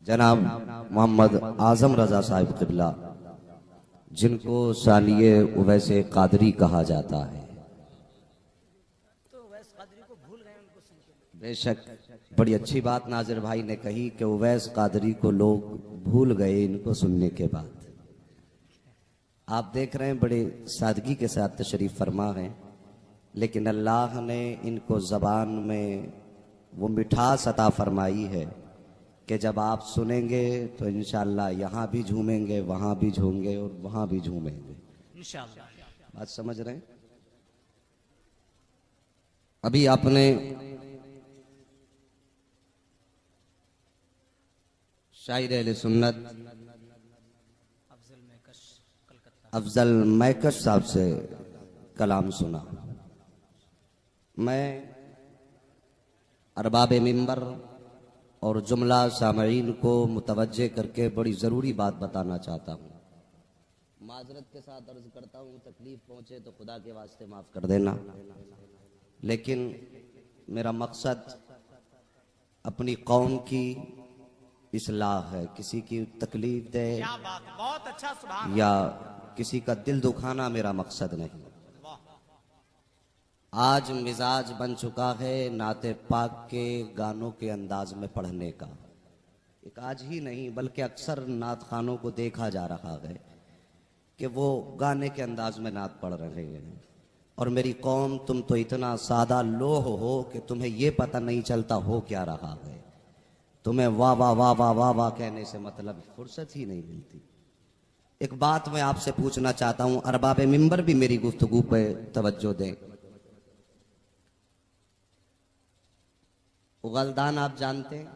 जनाब मोहम्मद आजम रजा साहिब क़िबला, जिनको सानिए उवैस कादरी कहा जाता है। बेशक बड़ी अच्छी बात नाजिर भाई ने कही कि उवैस कादरी को लोग भूल गए इनको सुनने के बाद। आप देख रहे हैं बड़े सादगी के साथ तशरीफ फरमा हैं, लेकिन अल्लाह ने इनको ज़बान में वो मिठास अता फरमाई है कि जब आप सुनेंगे तो इंशाअल्लाह यहाँ भी झूमेंगे, वहाँ भी झूमेंगे और वहाँ भी झूमेंगे इंशाअल्लाह। बात समझ रहे हैं? अभी आपने शायर अहले सुन्नत अफजल मैकश साहब से कलाम सुना। मैं अरबाब मिंबर और जुमला सामईन को मुतवज्जे करके बड़ी ज़रूरी बात बताना चाहता हूँ। माजरत के साथ अर्ज करता हूँ, तकलीफ पहुँचे तो खुदा के वास्ते माफ़ कर देना, लेकिन मेरा मकसद अपनी कौम की इस्लाह है। किसी की तकलीफ दे बहुत अच्छा या किसी का दिल दुखाना मेरा मकसद नहीं। आज मिजाज बन चुका है नाते पाक के गानों के अंदाज में पढ़ने का। एक आज ही नहीं बल्कि अक्सर नात खानों को देखा जा रहा है कि वो गाने के अंदाज में नात पढ़ रहे हैं। और मेरी कौम, तुम तो इतना सादा लोह हो कि तुम्हें ये पता नहीं चलता हो क्या रहा है। तुम्हें वाह वाह वाह वाह वाह वाह कहने से मतलब फुर्सत ही नहीं मिलती। एक बात मैं आपसे पूछना चाहता हूं, अरबाब मिंबर भी मेरी गुफ्तगू पे तवज्जो दें। उगलदान आप जानते हैं,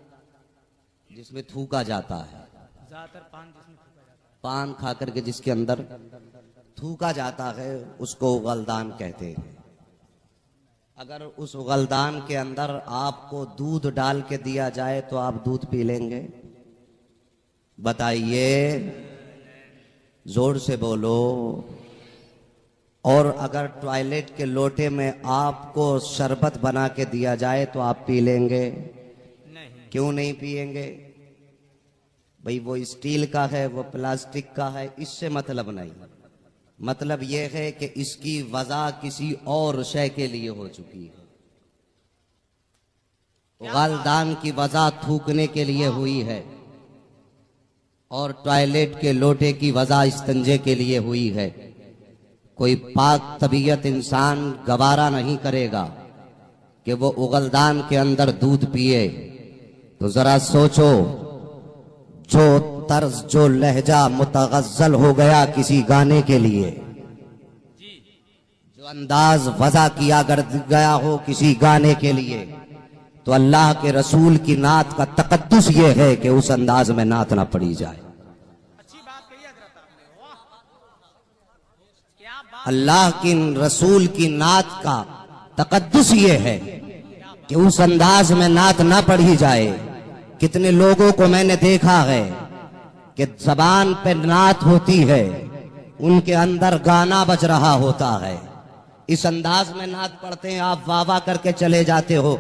जिसमें थूका जाता है, पान खा करके जिसके अंदर थूका जाता है उसको उगलदान कहते हैं। अगर उस उगलदान के अंदर आपको दूध डाल के दिया जाए तो आप दूध पी लेंगे? बताइए, जोर से बोलो। और अगर टॉयलेट के लोटे में आपको शरबत बना के दिया जाए तो आप पी लेंगे? नहीं। क्यों नहीं पिएंगे? भाई वो स्टील का है, वो प्लास्टिक का है, इससे मतलब नहीं। मतलब यह है कि इसकी वजह किसी और शय के लिए हो चुकी है। उगलदान की वजह थूकने के लिए हुई है और टॉयलेट के लोटे की वजह इस्तंजे के लिए हुई है। कोई पाक तबीयत इंसान गवारा नहीं करेगा कि वो उगलदान के अंदर दूध पिए। तो जरा सोचो, जो तर्ज, जो लहजा मुतगज्जल हो गया किसी गाने के लिए, जो अंदाज वज़ा किया गया हो किसी गाने के लिए, तो अल्लाह के रसूल की नात का तकद्दुस ये है कि उस अंदाज में नात ना पड़ी जाए। अल्लाह की रसूल की नात का तकद्दुस ये है कि उस अंदाज में नात ना पढ़ी जाए। कितने लोगों को मैंने देखा है कि जबान पे नात होती है, उनके अंदर गाना बज रहा होता है। इस अंदाज में नात पढ़ते हैं, आप वाह वाह करके चले जाते हो।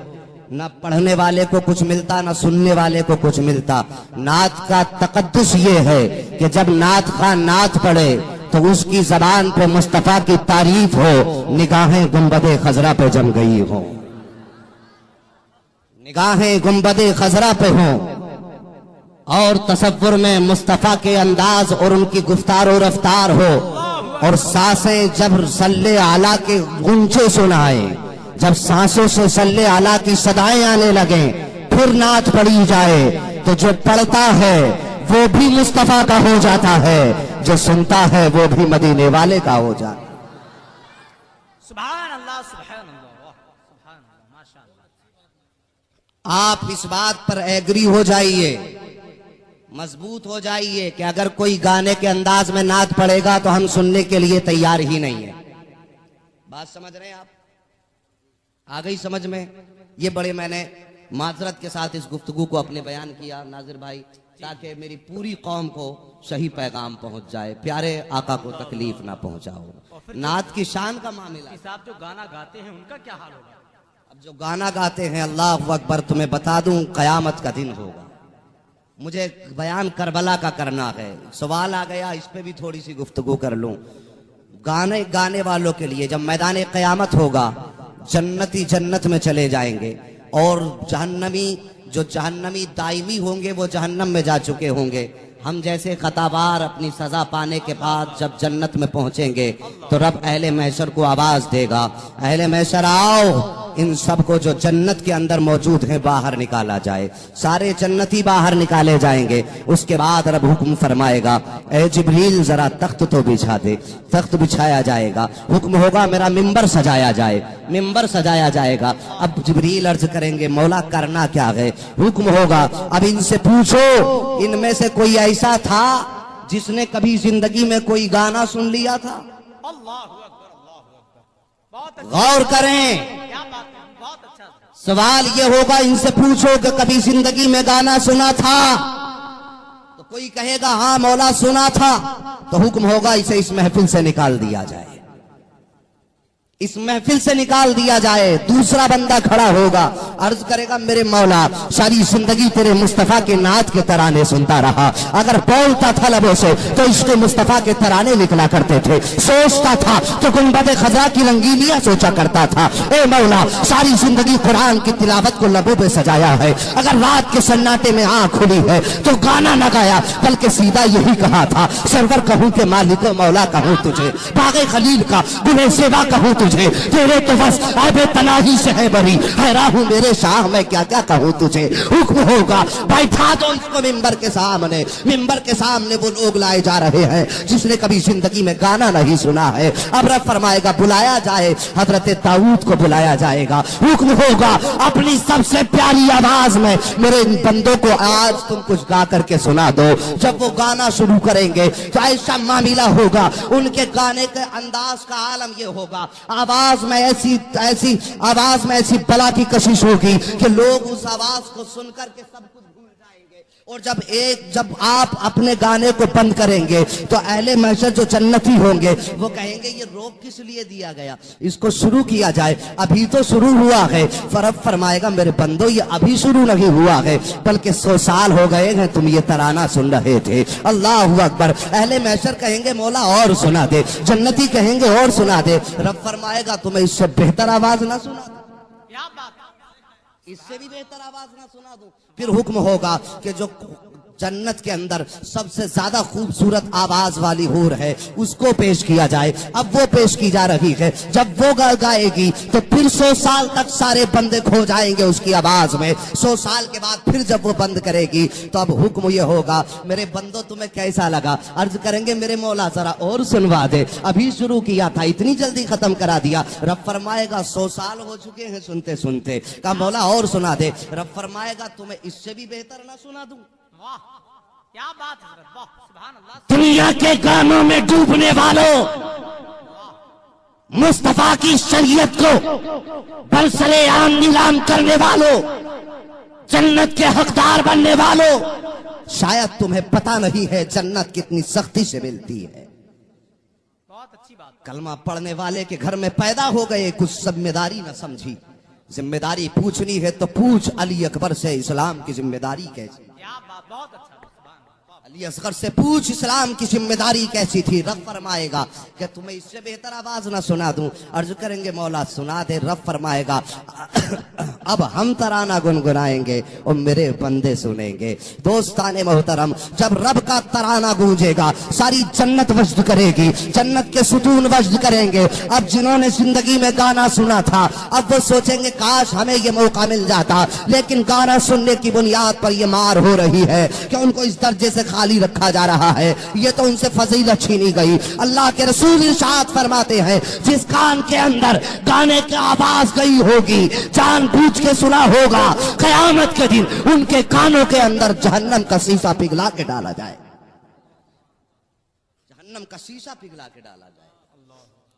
न पढ़ने वाले को कुछ मिलता, न सुनने वाले को कुछ मिलता। नात का तकद्दुस ये है कि जब नात खां नात पढ़े तो उसकी जबान पे मुस्तफा की तारीफ हो, निगाहें गुंबदे खजरा पे जम गई हो, निगाहें गुंबदे खजरा पे हो, और तसव्वुर में मुस्तफा के अंदाज और उनकी गुफ्तार और रफ्तार हो, और सांसें जब सल्ले आला के गूंजे सुनाए, जब सांसों से सल्ले आला की सदाएं आने लगे, फिर नात पढ़ी जाए तो जो पढ़ता है वो भी मुस्तफा का हो जाता है, जो सुनता है वो भी मदीने वाले का हो जाता है। सुभान अल्लाह, सुभान अल्लाह, सुभान अल्लाह, माशाअल्लाह। आप इस बात पर एग्री हो जाइए, मजबूत हो जाइए कि अगर कोई गाने के अंदाज में नात पड़ेगा तो हम सुनने के लिए तैयार ही नहीं है। बात समझ रहे हैं आप? आ गई समझ में? ये बड़े मैंने माजरत के साथ इस गुफ्तगू को अपने बयान किया नाजिर भाई, ताकि मेरी पूरी कौम को सही पैगाम पहुंच जाए, प्यारे आका को तकलीफ ना पहुंचाओ। नात की शान का मामला। साहब जो गाना गाते हैं उनका क्या हाल होगा? अब जो गाना गाते हैं, अल्लाह अकबर, तुम्हें बता दूं, कयामत का दिन होगा। मुझे बयान करबला का करना है। सवाल आ गया, इस पे भी थोड़ी सी गुफ्तगू कर लूं। गाने गाने वालों के लिए जब मैदान क़यामत होगा, जन्नती जन्नत में चले जाएंगे और जो जहन्नमी दायमी होंगे वो जहन्नम में जा चुके होंगे। हम जैसे खताबार अपनी सजा पाने के बाद जब जन्नत में पहुंचेंगे तो रब अहले महशर को आवाज देगा, अहले महशर आओ, इन सबको जो जन्नत के अंदर मौजूद है बाहर निकाला जाए। सारे जन्नती बाहर निकाले जाएंगे। उसके बाद रब हुक्म फरमाएगा, ए जिब्रील जरा तख्त तो बिछा दे। तख्त बिछाया जाएगा। हुक्म होगा मेरा मिंबर सजाया जाए। मिंबर सजाया जाएगा। अब जिब्रील अर्ज करेंगे, मौला करना क्या है? हुक्म होगा, अब इनसे पूछो, इनमें से कोई ऐसा था जिसने कभी जिंदगी में कोई गाना सुन लिया था? अल्लाह अकबर, अल्लाह अकबर। बहुत अच्छा, गौर करें, क्या बात है, बहुत अच्छा। सवाल ये होगा, इनसे पूछो कि कभी जिंदगी में गाना सुना था? तो कोई कहेगा हाँ मौला सुना था। तो हुक्म होगा इसे इस महफिल से निकाल दिया जाए। इस महफिल से निकाल दिया जाए। दूसरा बंदा खड़ा होगा, अर्ज करेगा, मेरे मौला सारी जिंदगी तेरे मुस्तफा के नात के तराने सुनता रहा। अगर बोलता था लबों से तो इसके मुस्तफा के तराने निकला करते थे। सोचता था तो गुंबद खजा की रंगीलियां सोचा करता था। ए मौला सारी जिंदगी कुरान की तिलावत को लबों पे सजाया है। अगर रात के सन्नाटे में आंख खुली है तो गाना न गाया, बल्कि सीधा यही कहा था, सरवर कहूं के मालिको मौला कहूं तुझे, बागे खलील का गुने सेवा कहूं तुझे, तेरे तो बस आबे तनाही से है बरी, हैरान हूं मेरे शाह मैं क्या क्या कहूं तुझे। हुक्म होगा, बैठा दो इसको मिंबर के सामने। मिंबर के सामने वो लोग लाए जा रहे हैं जिसने कभी जिंदगी में गाना नहीं सुना है। अब रब फरमाएगा बुलाया जाए, हजरत दाऊद को बुलाया जाएगा। हुक्म होगा, अपनी सबसे प्यारी आवाज में मेरे इन बंदों को आज तुम कुछ गा करके सुना दो। जब वो गाना शुरू करेंगे तो ऐसा मामला होगा, उनके गाने के अंदाज का आलम ये होगा, आवाज में ऐसी बला की कशिश होगी कि लोग उस आवाज को सुनकर के सब कुछ भूल जाएंगे। और जब आप अपने गाने को बंद करेंगे तो अहले महशर जो जन्नती होंगे वो कहेंगे ये रोक किस लिए दिया गया, इसको शुरू किया जाए, अभी तो शुरू हुआ है। रब फरमाएगा, मेरे बंदो ये अभी शुरू नहीं हुआ है, बल्कि 100 साल हो गए हैं तुम ये तराना सुन रहे थे। अल्लाह अकबर। अहले महशर कहेंगे मौला और सुना दे, जन्नती कहेंगे और सुना दे। रब फरमाएगा, तुम्हें इससे बेहतर आवाज ना सुना दो? क्या बात, इससे भी बेहतर आवाज ना सुना दूं? फिर हुक्म होगा कि जो जन्नत के अंदर सबसे ज्यादा खूबसूरत आवाज वाली हूर है उसको पेश किया जाए। अब वो पेश की जा रही है। जब वो गाएगी तो फिर 100 साल तक सारे बंदे खो जाएंगे उसकी आवाज में। 100 साल के बाद फिर जब वो बंद करेगी तो अब हुक्म ये होगा, मेरे बंदो तुम्हें कैसा लगा? अर्ज करेंगे, मेरे मौला जरा और सुनवा दे, अभी शुरू किया था, इतनी जल्दी खत्म करा दिया। रब फरमाएगा, 100 साल हो चुके हैं सुनते सुनते, कहा मौला और सुना दे। रब फरमाएगा, तुम्हें इससे भी बेहतर ना सुना दूं? वाह क्या बात है, वाह सुभान अल्लाह। दुनिया के गानों में डूबने वालों, मुस्तफा की शरीयत को बरसरे आम नीलाम करने वालों, जन्नत के हकदार बनने वालों, शायद तुम्हें पता नहीं है जन्नत कितनी सख्ती से मिलती है। बहुत अच्छी बात। कलमा पढ़ने वाले के घर में पैदा हो गए, कुछ जिम्मेदारी न समझी। जिम्मेदारी पूछनी है तो पूछ अली अकबर से इस्लाम की जिम्मेदारी कैसी। क्या बात, बहुत अच्छा। अली असगर से पूछ इस्लाम की जिम्मेदारी कैसी थी। रब फरमाएगा कि तुम्हें इससे बेहतर आवाज ना सुना दूं? अर्ज करेंगे, मौला सुना दे। रब फरमाएगा, अब हम तराना गुनगुनाएंगे और मेरे बंदे सुनेंगे। दोस्ताने मोहतरम, जब रब का तराना गूंजेगा सारी जन्नत वजद करेगी, जन्नत के सुतून वजद करेंगे। अब जिन्होंने जिंदगी में गाना सुना था अब वो सोचेंगे काश हमें ये मौका मिल जाता, लेकिन गाना सुनने की बुनियाद पर ये मार हो रही है कि उनको इस दर्जे से खाली रखा जा रहा है, ये तो उनसे फजीलत छीनी गई। अल्लाह के रसूल इरशाद फरमाते हैं, जिस कान के अंदर गाने की आवाज गई होगी, जानबूझ के सुना होगा, कयामत के दिन उनके कानों के अंदर जहन्नम का शीशा पिघला के डाला जाए। जहन्नम का शीशा पिघला के डाला जाए।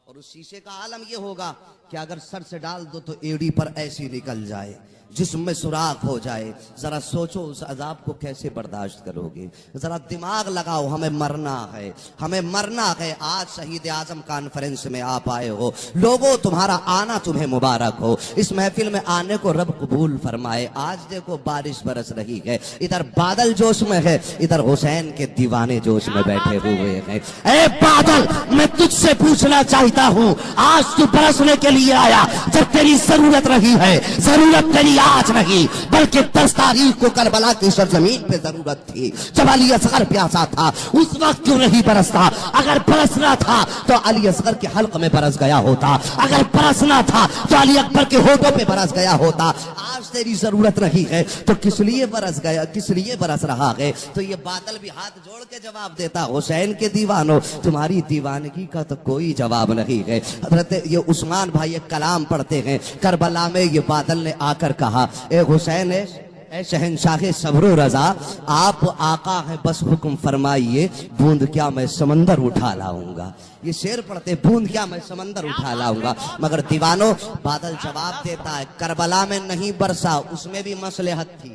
और उस शीशे का आलम यह होगा कि अगर सर से डाल दो तो एड़ी पर ऐसी निकल जाए, जिसमें सुराख हो जाए। जरा सोचो उस अजाब को कैसे बर्दाश्त करोगे। जरा दिमाग लगाओ, हमें मरना है, हमें मरना है। आज शहीद आजम कॉन्फ्रेंस में आप आए हो, लोगों तुम्हारा आना तुम्हें मुबारक हो। इस महफिल में आने को रब कबूल फरमाए। आज देखो बारिश बरस रही है, इधर बादल जोश में है, इधर हुसैन के दीवाने जोश में बैठे हुए हैं। ए बादल, मैं तुझसे पूछना चाहता हूँ, आज तू बरसने के लिए आया जब तेरी जरूरत रही है। जरूरत तेरी आज नहीं, बल्कि 10 तारीख को करबला की सरजमीन पे जरूरत थी, जब अली असगर प्यासा था। उस वक्त क्यों नहीं बरसता? अगर बरसना था तो अली असगर के हल्क में बरस गया होता, अगर बरसना था तो अली अकबर के होठों पे बरस गया होता। आज तेरी जरूरत नहीं है तो किस लिए बरस गया, किस लिए बरस रहा है? तो ये बादल भी हाथ जोड़ के जवाब देता, हुसैन के दीवानों, तुम्हारी दीवानगी का तो कोई जवाब नहीं है। हजरत ये उस्मान भाई एक कलाम पढ़ते हैं, करबला में ये बादल ने आकर कहा, ए हुसैन, ए शहंशाह सब्र रजा, आप आका हैं, बस हुक्म फरमाइए, बूंद क्या मैं समंदर उठा लाऊंगा। ये शेर पढ़ते, बूंद क्या मैं समंदर उठा लाऊंगा। मगर दीवानों, बादल जवाब देता है, करबला में नहीं बरसा, उसमें भी मसलहत थी।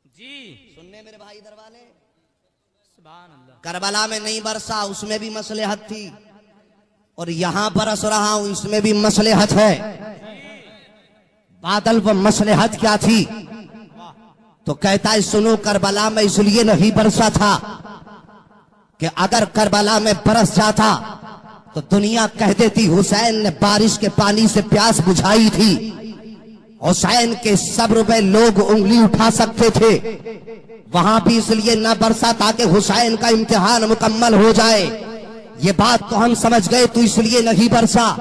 जी सुनने मेरे भाई इधर वाले, सुभान अल्लाह। करबला में नहीं बरसा, उसमें भी मसलहत थी, और यहां बरस रहा हूं, इसमें भी मसलहत है। बादल व मसलहत क्या थी? तो कहता है, सुनो, करबला में इसलिए नहीं बरसा था कि अगर करबला में बरस जाता तो दुनिया कह देती हुसैन ने बारिश के पानी से प्यास बुझाई थी। हुसैन के सब्र पे लोग उंगली उठा सकते थे। वहां भी इसलिए न बरसा ताकि हुसैन का इम्तिहान मुकम्मल हो जाए। ये बात तो हम समझ गए, तो इसलिए नहीं बरसा।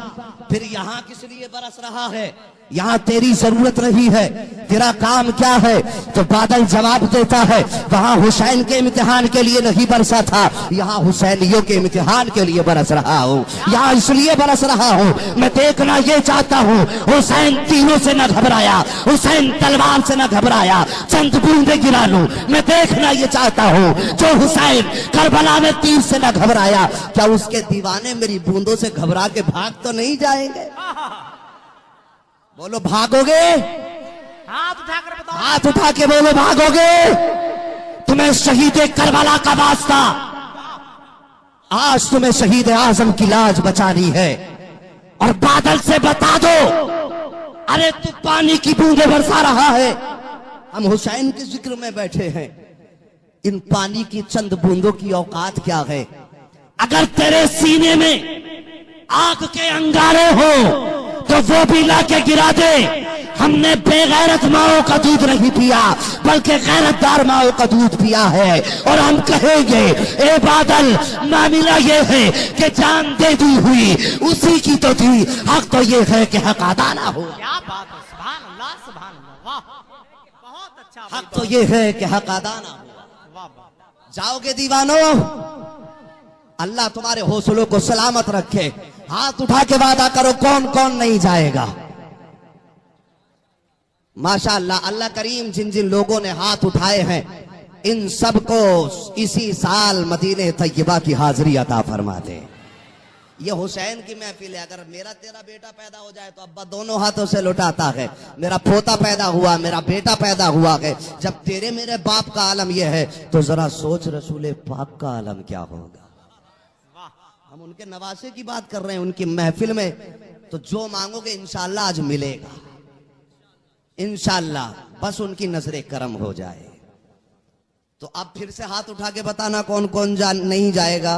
फिर यहां किस लिए बरस रहा है? यहां तेरी जरूरत नहीं है, तेरा काम क्या है? तो बादल जवाब देता है, वहां हुसैन के इम्तिहान के लिए नहीं बरसा था, यहां हुसैनियों के इम्तिहान के लिए बरस रहा हूं। यहां इसलिए बरस रहा हूं, मैं देखना ये चाहता हूं, हुसैन तीरों से न घबराया, हुसैन तलवार से न घबराया, चंद बूंदे गिरा लूं। मैं देखना ये चाहता हूं, जो हुसैन करबला में तीर से न घबराया, क्या उसके दीवाने मेरी बूंदों से घबरा के भाग तो नहीं जाएंगे? बोलो भागोगे? हाथ उठाकर बताओ। हाथ उठा के बोलो भागोगे? तुम्हें शहीद करबला का वास्ता, आज तुम्हें शहीद आजम की लाज बचानी है। और बादल से बता दो, अरे तू पानी की बूंदे बरसा रहा है, हम हुसैन के जिक्र में बैठे हैं। इन पानी की चंद बूंदों की औकात क्या है? अगर तेरे सीने में आग के अंगारे हो तो वो भी लाके गिरा दे। हमने बेगैरत माओ का दूध नहीं पिया, बल्कि गैरतदार माओ का दूध पिया है। और हम कहेंगे, ए बादल, मामला ये है कि जान दे दी हुई उसी की तो थी, हक तो ये है कि हक अदा ना हो। क्या बात है, सुभान अल्लाह, सुभान अल्लाह, वाह, बहुत अच्छा। हक तो ये है कि हक अदा ना हो। वाह वाह। जाओगे दीवानों, अल्लाह तुम्हारे हौसलों को सलामत रखे। हाथ उठा के वादा करो, कौन कौन नहीं जाएगा? माशाअल्लाह, अल्लाह करीम जिन जिन लोगों ने हाथ उठाए हैं, इन सब को इसी साल मदीने तैयबा की हाजिरी अता फरमा दे। ये हुसैन की महफिल है। अगर मेरा तेरा बेटा पैदा हो जाए तो अब्बा दोनों हाथों से लुटाता है। मेरा पोता पैदा हुआ, मेरा बेटा पैदा हुआ है। जब तेरे मेरे बाप का आलम यह है, तो जरा सोच रसूले पाक का आलम क्या होगा। हम उनके नवासे की बात कर रहे हैं, उनकी महफिल में तो जो मांगोगे इंशाअल्लाह आज मिलेगा, इंशाअल्लाह, बस उनकी नजरे करम हो जाए। तो अब फिर से हाथ उठा के बताना कौन कौन नहीं जाएगा।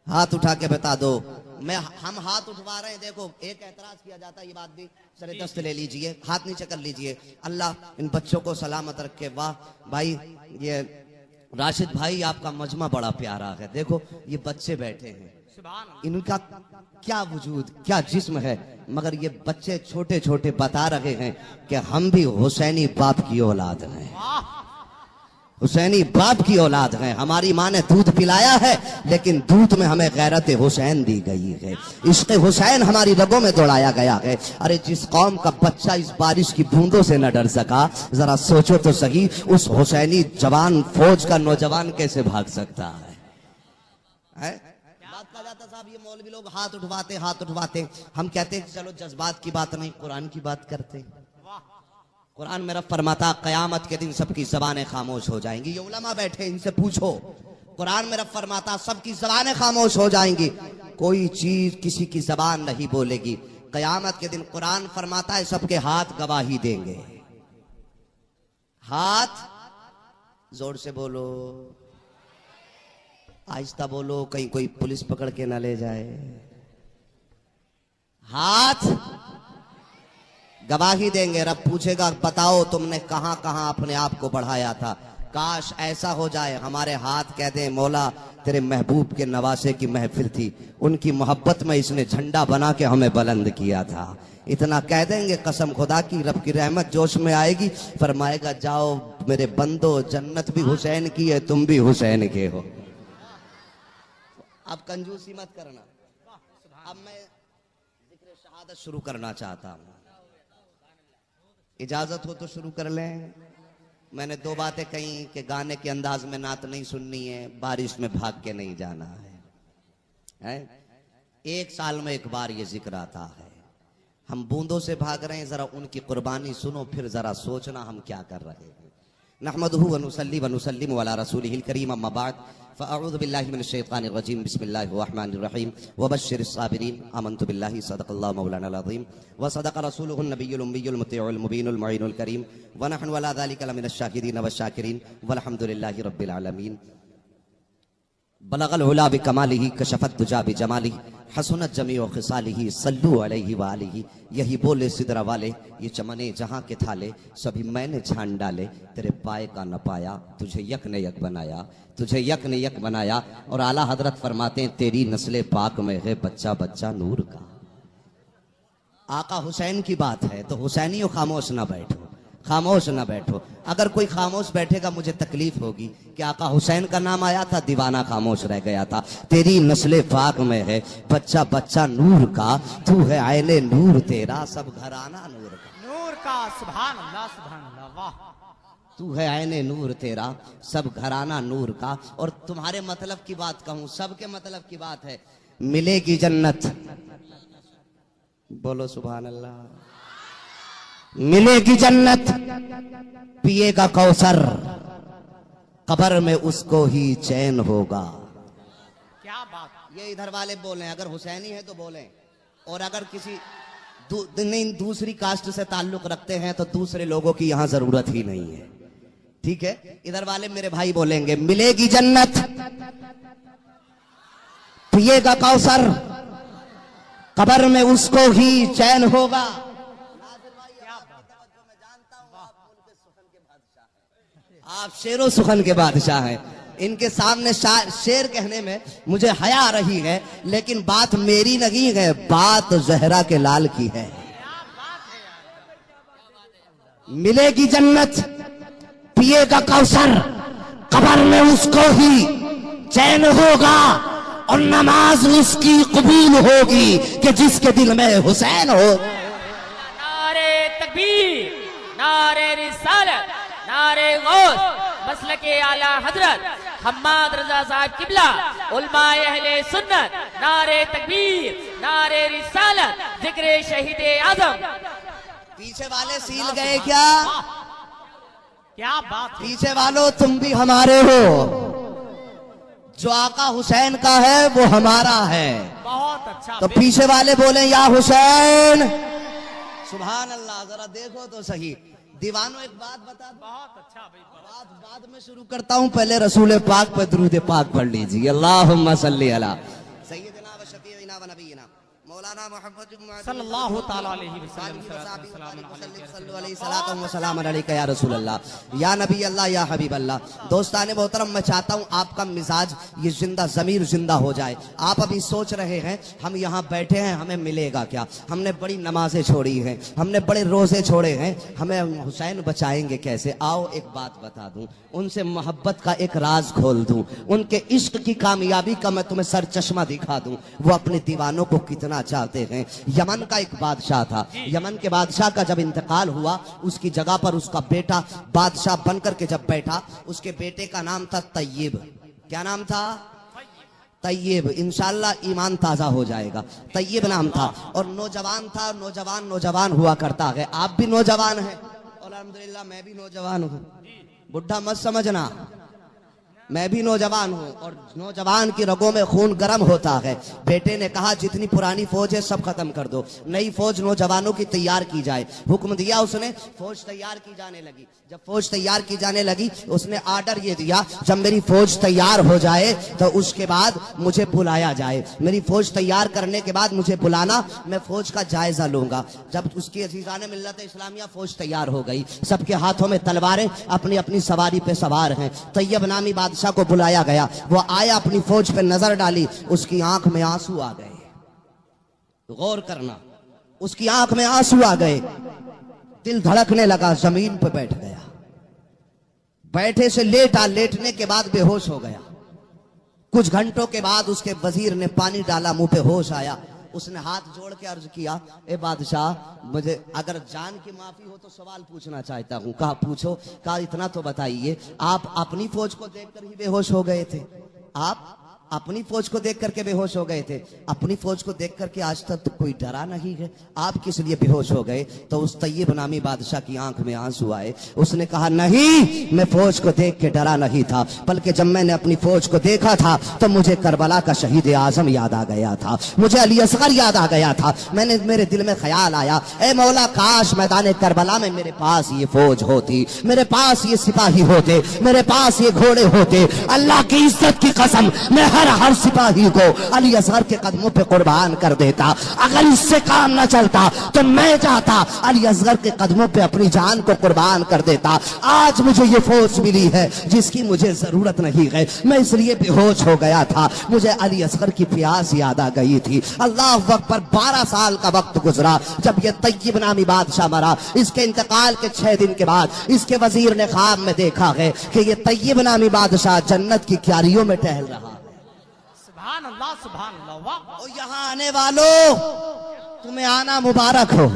हाथ उठा के बता दो। हम हाथ उठवा रहे हैं, देखो एक एतराज किया जाता है, ये बात भी सरे दस्त ले लीजिए, हाथ नीचे कर लीजिए। अल्लाह इन बच्चों को सलामत रखे। वाह भाई, ये राशिद भाई आपका मजमा बड़ा प्यारा है। देखो ये बच्चे बैठे हैं, सुभान अल्लाह। इनका क्या वजूद, क्या जिस्म है, मगर ये बच्चे छोटे छोटे बता रहे हैं कि हम भी हुसैनी बाप की औलाद हैं, हुसैनी बाप की औलाद हैं। हमारी माँ ने दूध पिलाया है, लेकिन दूध में हमें गैरत हुसैन दी गई है, इश्क़ हुसैन हमारी रगों में दौड़ाया गया है। अरे जिस कौम का बच्चा इस बारिश की बूंदों से न डर सका, जरा सोचो तो सही, उस हुसैनी जवान फौज का नौजवान कैसे भाग सकता है? बात कहा जाता साहब ये मौलवी लोग हाथ उठवाते, हम कहते हैं चलो जज्बात की बात नहीं, कुरान की बात करते हैं। कुरान में रब फरमाता कयामत के दिन सबकी जबानें खामोश हो जाएंगी। ये उलमा बैठे इनसे पूछो, कुरान में रब फरमाता सबकी जबानें खामोश हो जाएंगी, कोई चीज किसी की जबान नहीं बोलेगी। कयामत के दिन कुरान फरमाता है सबके हाथ गवाही देंगे। हाथ जोर से बोलो, आहिस्ता बोलो, कहीं कोई पुलिस पकड़ के ना ले जाए। हाथ गवाही देंगे। रब पूछेगा बताओ तुमने कहां कहां अपने आप को बढ़ाया था। काश ऐसा हो जाए हमारे हाथ कह दें मौला तेरे महबूब के नवासे की महफिल थी, उनकी मोहब्बत में इसने झंडा बना के हमें बुलंद किया था। इतना कह देंगे कसम खुदा की, रब की रहमत जोश में आएगी, फरमाएगा जाओ मेरे बंदो, जन्नत भी हुसैन की है, तुम भी हुसैन के हो। अब कंजूसी मत करना। अब मैं जिक्र शहादत शुरू करना चाहता हूं, इजाजत हो तो शुरू कर लें। मैंने दो बातें कही कि गाने के अंदाज में नात नहीं सुननी है, बारिश में भाग के नहीं जाना है? एक साल में एक बार ये जिक्र आता है। हम बूंदों से भाग रहे हैं, जरा उनकी कुर्बानी सुनो, फिर जरा सोचना हम क्या कर रहे हैं। नहमदुहु व नुसल्ली व नुसल्लिमु अला रसूलिहिल करीम, अम्मा बाद, फ़अऊज़ु बिल्लाहि मिनश शैतानिर रजीम, बिस्मिल्लाहिर रहमानिर रहीम, व बश्शिरिस साबिरीन, आमनतु बिल्लाहि, सदक़ल्लाहु मौलानाल अज़ीम, व सदक़ रसूलुहुन नबियुल उम्मियुल मुतीउल मुबीनुल मुईनुल करीम, व नहनु अला ज़ालिका लमिनश शाकिरीन व शाकिरीन, वल्हम्दुलिल्लाहि रब्बिल आलमीन। बलगल उला बिकमालिही, कशफत दुजा बिजमालिही, हसनत जमीउ खिसालिही, सल्लू अलैहि व आलिही। यही बोले सिदरा वाले, ये चमने जहां के थाले, सभी मैंने छान डाले, तेरे पाए का न पाया, तुझे यक ने यक बनाया, तुझे यक ने यक बनाया। और आला हजरत फरमाते हैं तेरी नस्ले पाक में है बच्चा बच्चा नूर का। आका हुसैन की बात है तो हुसैनियों खामोश ना बैठो, खामोश ना बैठो। अगर कोई खामोश बैठेगा मुझे तकलीफ होगी कि आका हुसैन का नाम आया था, दीवाना खामोश रह गया था। तेरी नस्ले पाक में है बच्चा बच्चा नूर का, तू है आयने नूर तेरा, सब घराना नूर का। नूर का सुभान अल्लाह, सुभान अल्लाह, वाह। तू है आयने नूर तेरा, सब घराना नूर का। और तुम्हारे मतलब की बात कहूं, सबके मतलब की बात है, मिलेगी जन्नत, बोलो सुभान अल्लाह। मिलेगी जन्नत, पिएगा कौसर, कब्र में उसको ही चैन होगा। क्या बात। ये इधर वाले बोलें, अगर हुसैनी है तो बोलें, और अगर किसी दूसरी कास्ट से ताल्लुक रखते हैं तो दूसरे लोगों की यहां जरूरत ही नहीं है। ठीक है, इधर वाले मेरे भाई बोलेंगे मिलेगी जन्नत, पिएगा कौसर, कब्र में उसको ही चैन होगा। आप शेरों सुखन के बादशाह हैं, इनके सामने शेर कहने में मुझे हया आ रही है, लेकिन बात मेरी नहीं है, बात जहरा के लाल की है। मिलेगी जन्नत, पिएगा कौसर, कब्र में उसको ही चैन होगा, और नमाज उसकी कबूल होगी कि जिसके दिल में हुसैन हो। नारे तकबीर, नारे रिसालत, नारे गौस, मसलके आला हजरत हम्माद रजा साहब किबला, उलमाए अहले सुन्नत, नारे तकबीर, नारे रिसालत, जिक्र शहीद आजम। पीछे वाले सील गए क्या? क्या बात है। पीछे वालों तुम भी हमारे हो, जो आका हुसैन का है वो हमारा है। बहुत अच्छा। तो पीछे वाले बोले या हुसैन, सुभान अल्लाह। जरा देखो तो सही दीवानों, एक बात बता दो। बहुत अच्छा भाई, बात बाद में शुरू करता हूं, पहले रसूल पाक पर दुरूद पाक पढ़ लीजिए। अल्लाहुम्मा सल्ली अला सय्यिदिना व शफीइना व नबीना मौलाना मोहम्मद सल्लल्लाहु तआला अलैहि वसल्लम अलैका या रसूल अल्लाह या नबी अल्लाह या हबीब अल्लाह। दोस्ताने मोहतरम, मैं चाहता हूं आपका मिजाज ये जिंदा ज़मीर जिंदा हो जाए। आप अभी सोच रहे हैं हम यहाँ बैठे हैं, हमें मिलेगा क्या? हमने बड़ी नमाजें छोड़ी हैं, हमने बड़े रोजे छोड़े हैं, हमें हुसैन बचाएंगे कैसे? आओ एक बात बता दूं, उनसे मोहब्बत का एक राज खोल दूं, उनके इश्क की कामयाबी का मैं तुम्हें सर चश्मा दिखा दूं। वो अपने दीवानों को कितना चाहते हैं। यमन का एक बादशाह था, यमन के बादशाह का जब इंतकाल हुआ, उसकी जगह पर उसका बेटा बादशाह बनकर के जब बैठा, उसके बेटे का नाम था तय्यब। क्या नाम था? तैयब, इंशाल्लाह ईमान ताज़ा हो जाएगा। तैयब नाम था और नौजवान था, नौजवान हुआ करता है। आप भी नौजवान हैं और अल्हम्दुलिल्लाह मैं भी नौजवान हूँ, बुढ़ा मत समझना, मैं भी नौजवान हूँ और नौजवान की रगों में खून गर्म होता है। बेटे ने कहा जितनी पुरानी फौज है सब खत्म कर दो, नई फौज नौजवानों की तैयार की जाए। हुक्म दिया उसने, फौज तैयार की जाने लगी। जब फौज तैयार की जाने लगी उसने आर्डर ये दिया, जब मेरी फौज तैयार हो जाए तो उसके बाद मुझे बुलाया जाए। मेरी फौज तैयार करने के बाद मुझे बुलाना, मैं फौज का जायजा लूंगा। जब उसकी अजीजान मिल्लत इस्लामिया फौज तैयार हो गई, सबके हाथों में तलवारें, अपनी अपनी सवारी पे सवार हैं। तैयब नामी बादशाह को बुलाया गया, वो आया, अपनी फौज पे नजर डाली, उसकी आंख में आंसू आ गए। गौर करना, उसकी आंख में आंसू आ गए, दिल धड़कने लगा, जमीन पे बैठ गया। बैठे से लेटा, लेटने के बाद बेहोश हो गया। कुछ घंटों के बाद उसके वजीर ने पानी डाला, मुंह पे होश आया। उसने हाथ जोड़ के अर्ज किया, ए बादशाह मुझे अगर जान की माफी हो तो सवाल पूछना चाहता हूँ। कहा पूछो। कहा इतना तो बताइए, आप अपनी फौज को देखकर ही बेहोश हो गए थे? आप अपनी फौज को देख करके बेहोश हो गए थे? अपनी फौज को देख करके आज तक तो कोई डरा नहीं है, आप किस लिए बेहोश हो गए? तो उस तैयब नामी बादशाह की आंख में आंसू आए। उसने कहा नहीं, मैं फौज को देख के डरा नहीं था, बल्कि जब मैंने अपनी फौज को देखा था तो मुझे करबला का शहीद आजम याद आ गया था, मुझे अली असगर याद आ गया था। मेरे दिल में ख्याल आया, ए मौला काश मैदान करबला में मेरे पास ये फौज होती, मेरे पास ये सिपाही होते, मेरे पास ये घोड़े होते। अल्लाह की इज्जत की कसम, मैं हर सिपाही को अली असगर के कदमों पे कुर्बान कर देता। अगर इससे काम न चलता तो मैं जाता अली असगर के कदमों पे अपनी जान को कुर्बान कर देता। आज मुझे ये फौज मिली है जिसकी मुझे जरूरत नहीं है, मैं इसलिए बेहोश हो गया था, मुझे अली असगर की प्यास याद आ गई थी। अल्लाह अकबर। 12 साल का वक्त गुजरा। जब ये तैयब नामी बादशाह मरा, इसके इंतकाल के 6 दिन के बाद इसके वजीर ने ख्वाब में देखा है कि ये तैयब नामी बादशाह जन्नत की क्यारियों में टहल रहा है। सुभान अल्लाह, सुभान अल्लाह, वाह। और यहाँ आने वालों, तुम्हें आना मुबारक हो।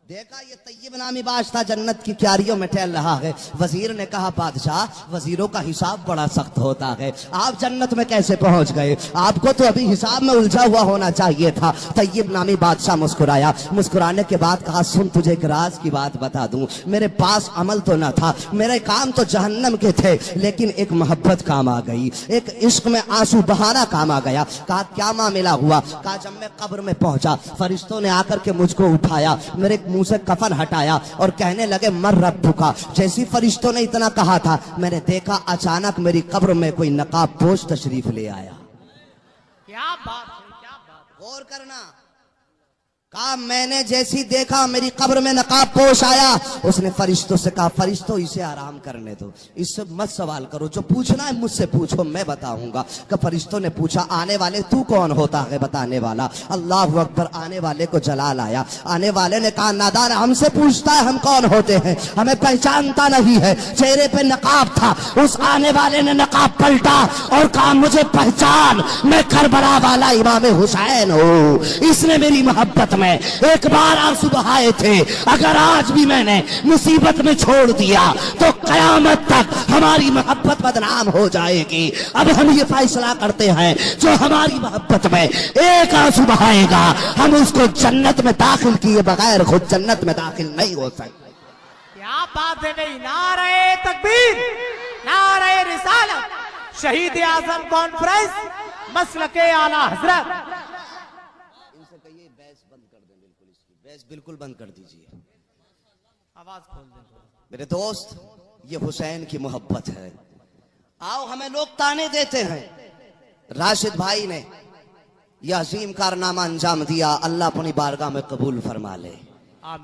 देखा ये तैयब नामी बादशाह जन्नत की क्यारियों में टहल रहा है। वजीर ने कहा बादशाह, वजीरों का हिसाब बड़ा सख्त होता है, आप जन्नत में कैसे पहुंच गए? आपको तो अभी हिसाब में उलझा हुआ होना चाहिए था। तैयब नामी बादशाह मुस्कुराया, मुस्कुराने के बाद कहा सुन, तुझे एक राज की बात बता दूं, मेरे पास अमल तो न था, मेरे काम तो जहन्नम के थे, लेकिन एक मोहब्बत काम आ गई, एक इश्क में आंसू बहाना काम आ गया। कहा क्या मामला हुआ? कहा जब मैं कब्र में पहुंचा, फरिश्तों ने आकर के मुझको उठाया, मेरे मुंह से कफन हटाया और कहने लगे मर रब्बुका। जैसी फरिश्तों ने इतना कहा था, मैंने देखा अचानक मेरी कब्र में कोई नकाब पोश तशरीफ ले आया। क्या बात है, क्या बात। गौर करना। कहा मैंने जैसी देखा मेरी कब्र में नकाब पोश आया, उसने फरिश्तों से कहा फरिश्तों इसे आराम करने दो, इससे मत सवाल करो, जो पूछना है मुझसे पूछो, मैं बताऊंगा। कि फरिश्तों ने पूछा आने वाले तू कौन होता है बताने वाला? अल्लाह अकबर। आने वाले को जलाल आया। आने वाले ने कहा नादान, हमसे पूछता है हम कौन होते हैं, हमें पहचानता नहीं है। चेहरे पे नकाब था। उस आने वाले ने नकाब पलटा और कहा मुझे पहचान, मैं करबला वाला इमाम हुसैन हूँ। इसने मेरी मोहब्बत में एक बार आंसू बहाए थे, अगर आज भी मैंने मुसीबत में छोड़ दिया तो कयामत तक हमारी मोहब्बत बदनाम हो जाएगी। अब हम ये फैसला करते हैं, जो हमारी मोहब्बत में एक आंसू बहाएगा हम उसको जन्नत में दाखिल किए बगैर खुद जन्नत में दाखिल नहीं हो सकते। क्या बात है भाई। नारे तकबीर, नारे रिसालत, शहीद आजम कॉन्फ्रेंस, मसलके आला हजरत। बहस बिल्कुल बंद कर दीजिए, आवाज खोल दे। मेरे दोस्त, ये हुसैन की मोहब्बत है। आओ, हमें लोग ताने देते हैं, राशिद भाई ने यह अजीम कारनामा अंजाम दिया, अल्लाह अपनी बारगाह में कबूल फरमा ले।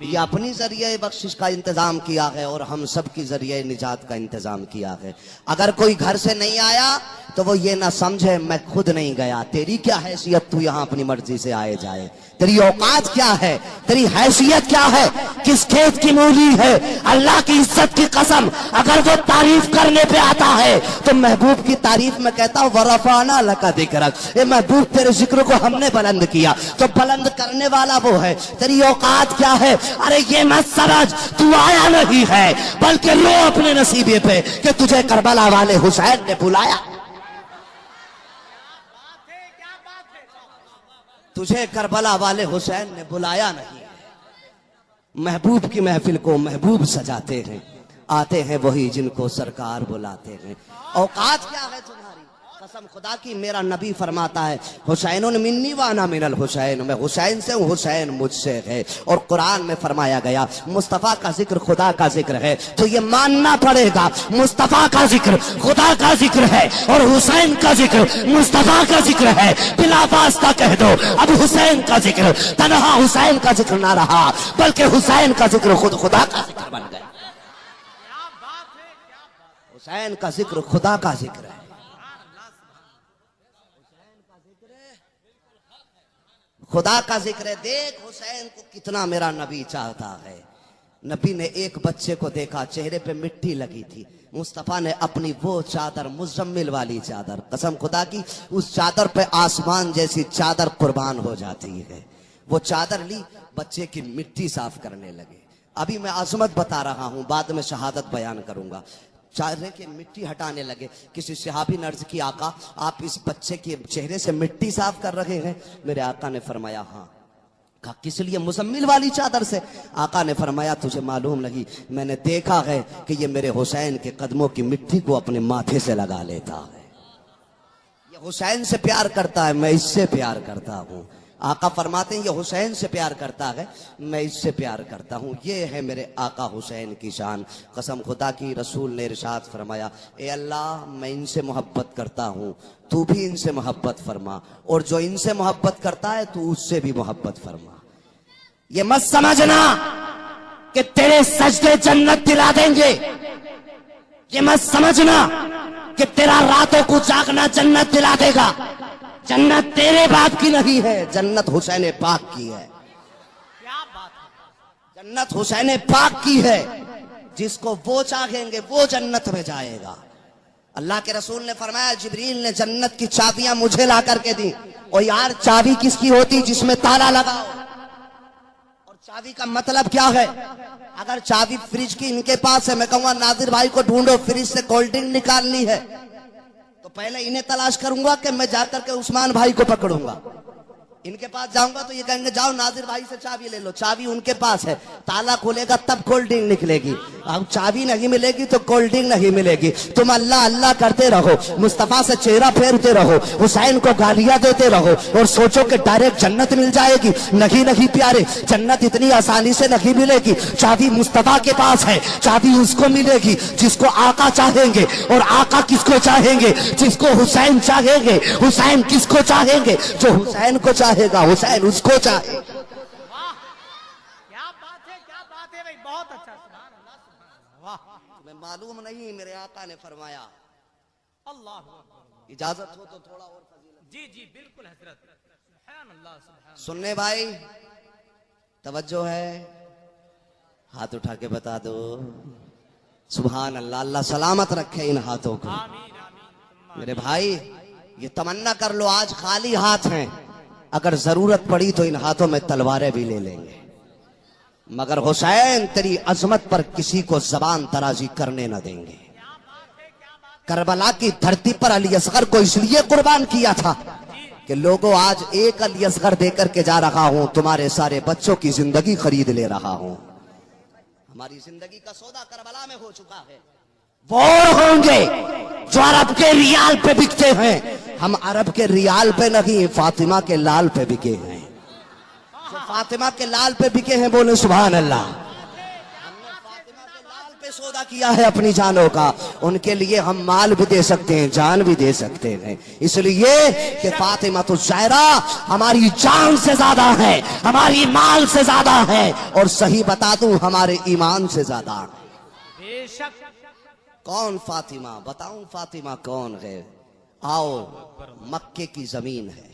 ये अपनी जरिए बख्शिश का इंतजाम किया है और हम सब की जरिए निजात का इंतजाम किया है। अगर कोई घर से नहीं आया तो वो ये ना समझे मैं खुद नहीं गया। तेरी क्या हैसियत, तू यहाँ अपनी मर्जी से आए जाए? तेरी औकात क्या है, तेरी हैसियत क्या है, किस खेत की मूली है? अल्लाह की इज्जत की कसम, अगर वो तारीफ करने पे आता है तो महबूब की तारीफ में कहता हूँ वरफाना लका दिक्रक, ए महबूब तेरे जिक्र को हमने बुलंद किया, तो बुलंद करने वाला वो है। तेरी औकात क्या है? अरे ये मत समझ तू आया नहीं है, बल्कि रो अपने नसीबे पे कि तुझे करबला वाले हुसैन ने बुलाया। तुझे करबला वाले हुसैन ने बुलाया नहीं है। महबूब की महफिल को महबूब सजाते हैं, आते हैं वही जिनको सरकार बुलाते हैं। औकात क्या है तुम्हारी? कसम खुदा की मेरा नबी फरमाता है, हुसैन मिन्नी वाना मिनल हुसैन, मैं हुसैन से हूँ, हुसैन मुझसे है। और कुरान में फरमाया गया मुस्तफ़ा का जिक्र खुदा का जिक्र है, तो ये मानना पड़ेगा मुस्तफ़ा का जिक्र खुदा का जिक्र है और हुसैन का जिक्र मुस्तफ़ा का जिक्र है। बिला वास्ता कह दो अब हुसैन का जिक्र तनहा हुसैन का जिक्र ना रहा, बल्कि हुसैन का जिक्र खुद खुदा का जिक्र बन गया। हुसैन का जिक्र खुदा का जिक्र है। खुदा का जिक्र है। देख हुसैन को कितना मेरा नबी चाहता है। नबी ने एक बच्चे को देखा, चेहरे पे मिट्टी लगी थी। मुस्तफ़ा ने अपनी वो चादर, मुजम्मिल वाली चादर, कसम खुदा की उस चादर पे आसमान जैसी चादर कुर्बान हो जाती है, वो चादर ली, बच्चे की मिट्टी साफ करने लगे। अभी मैं अजमत बता रहा हूं, बाद में शहादत बयान करूंगा। चेहरे की मिट्टी हटाने लगे। किसी सहाबी ने अर्ज की, आका आप इस बच्चे के चेहरे से मिट्टी साफ कर रहे हैं? मेरे आका ने फरमाया हाँ। कहा किस लिए? मुजम्मिल वाली चादर से। आका ने फरमाया तुझे मालूम नहीं, मैंने देखा है कि ये मेरे हुसैन के कदमों की मिट्टी को अपने माथे से लगा लेता है। ये हुसैन से प्यार करता है, मैं इससे प्यार करता हूँ। आका फरमाते हैं ये हुसैन से प्यार करता है, मैं इससे प्यार करता हूँ। ये है मेरे आका हुसैन की शान। कसम खुदा की रसूल ने इरशाद फरमाया, ए अल्लाह मैं इनसे मोहब्बत करता हूँ, तू भी इनसे मोहब्बत फरमा, और जो इनसे मोहब्बत करता है तू उससे भी मोहब्बत फरमा। ये मत समझना कि तेरे सजदे जन्नत दिला देंगे, ये मत समझना कि तेरा रातों को जागना जन्नत दिला देगा। जन्नत तेरे बाप की नहीं है, जन्नत हुसैन पाक की है। क्या बात है? जन्नत हुसैन पाक की है। जिसको वो चाहेंगे वो जन्नत में जाएगा। अल्लाह के रसूल ने फरमाया, जिब्रील ने जन्नत की चाबियां मुझे ला करके दी। और यार चाबी किसकी होती? जिसमें ताला लगाओ। और चाबी का मतलब क्या है? अगर चाबी फ्रिज की इनके पास है, मैं कहूंगा नाजिर भाई को ढूंढो, फ्रिज से कोल्ड ड्रिंक निकालनी है, तो पहले इन्हें तलाश करूंगा कि मैं जाकर के उस्मान भाई को पकड़ूंगा। इनके पास जाऊंगा तो ये कहेंगे जाओ नाजिर भाई से चाबी ले लो, चाबी उनके पास है, ताला खोलेगा तब कोल्ड ड्रिंक निकलेगी। अब चाबी नहीं मिलेगी तो कोल्ड ड्रिंक नहीं मिलेगी। तुम अल्लाह अल्लाह करते रहो, मुस्तफा से चेहरा फेरते रहो, हुसैन को गालियां देते रहो और सोचो कि डायरेक्ट जन्नत मिल जाएगी। नहीं नहीं प्यारे, जन्नत इतनी आसानी से नहीं मिलेगी। चाबी मुस्तफा के पास है, चाबी उसको मिलेगी जिसको आका चाहेंगे, और आका किसको चाहेंगे? जिसको हुसैन चाहेंगे। हुसैन किसको चाहेंगे? जो हुसैन को चाहेगा, हुसैन उसको चाहे। वाह क्या बात है, क्या बात है भाई, बहुत अच्छा। सुभान अल्लाह, सुभान अल्लाह। वाह तुम्हें मालूम नहीं, मेरे आका ने फरमाया, अल्लाह अकबर। इजाजत हो तो थोड़ा और फजीलत। जी जी बिल्कुल हजरत। सुभान अल्लाह, सुभान। सुनने भाई, तवज्जो है, हाथ उठा के बता दो सुभान अल्लाह। अल्लाह सलामत रखे इन हाथों को। आमीन आमीन। मेरे भाई ये तमन्ना कर लो, आज खाली हाथ हैं, अगर जरूरत पड़ी तो इन हाथों में तलवारें भी ले लेंगे, मगर हुसैन तेरी अजमत पर किसी को जबान दराजी करने न देंगे। करबला की धरती पर अली असगर को इसलिए कुर्बान किया था कि लोगों आज एक अली असगर देकर के जा रहा हूं, तुम्हारे सारे बच्चों की जिंदगी खरीद ले रहा हूं। हमारी जिंदगी का सौदा करबला में हो चुका है। वो होंगे जो अरब के रियाल पे बिकते हैं, हम अरब के रियाल पे नहीं, फातिमा के लाल पे बिके हैं। जो फातिमा के लाल पे बिके हैं बोले सुभान अल्लाह। हमने फातिमा के लाल पे सौदा किया है अपनी जानों का। उनके लिए हम माल भी दे सकते हैं, जान भी दे सकते हैं, इसलिए कि फातिमा तो ज़हरा हमारी जान से ज्यादा है, हमारी माल से ज्यादा है, और सही बता दूं हमारे ईमान से ज्यादा। बेशक। कौन फातिमा? बताऊं फातिमा कौन है? आओ, मक्के की जमीन है।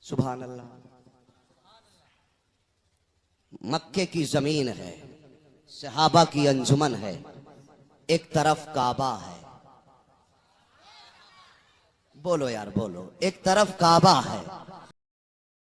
सुभान अल्लाह। मक्के की जमीन है, सहाबा की अंजुमन है, एक तरफ काबा है। बोलो यार बोलो, एक तरफ काबा है,